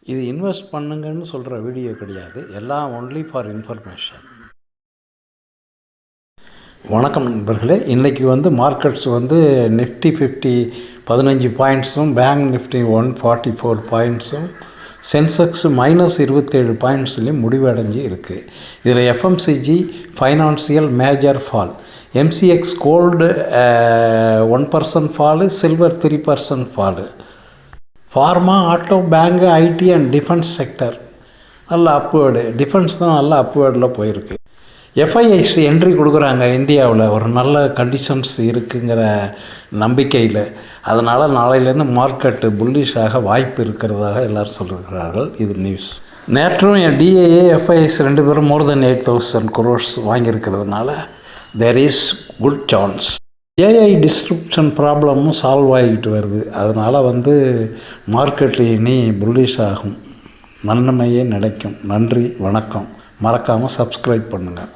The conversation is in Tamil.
இது இன்வெஸ்ட் பண்ணுங்கன்னு சொல்கிற வீடியோ கிடையாது, எல்லாம் ஒன்லி ஃபார் இன்ஃபர்மேஷன். வணக்கம் நண்பர்களே. இன்றைக்கி மார்க்கெட்ஸ் நிஃப்டி 50 15 பாயிண்ட்ஸும், பேங்க் நிஃப்டி 144 பாயிண்ட்ஸும், சென்செக்ஸ் -27 பாயிண்ட்ஸ்லேயும் முடிவடைஞ்சு இருக்குது. இதில் FMCG financial major fall, MCX gold 1% fall, silver 3% fall. Pharma, auto, bank, IT and defence sector நல்ல அப்வேர்டு. டிஃபென்ஸ் தான் நல்ல அப்வேர்டில் போயிருக்கு. எஃப்ஐஐஸ் என்ட்ரி கொடுக்குறாங்க இந்தியாவில், ஒரு நல்ல கண்டிஷன்ஸ் இருக்குங்கிற நம்பிக்கையில். அதனால் நாளையிலேருந்து மார்க்கெட்டு புல்லிஷாக வாய்ப்பு இருக்கிறதாக எல்லோரும் சொல்லியிருக்கிறார்கள். இது நியூஸ். நேற்றும் டிஏஏ எஃப்ஐஐஸ் 2 பேரும் மோர் தென் 8,000 crores வாங்கியிருக்கிறதுனால there is good chance. AI disruption ப்ராப்ளமும் சால்வ் ஆகிட்டு வருது. அதனால் மார்க்கெட்டு இனி புல்லிஷ் ஆகும், நன்மையே நினைக்கும். நன்றி, வணக்கம். மறக்காமல் சப்ஸ்கிரைப் பண்ணுங்கள்.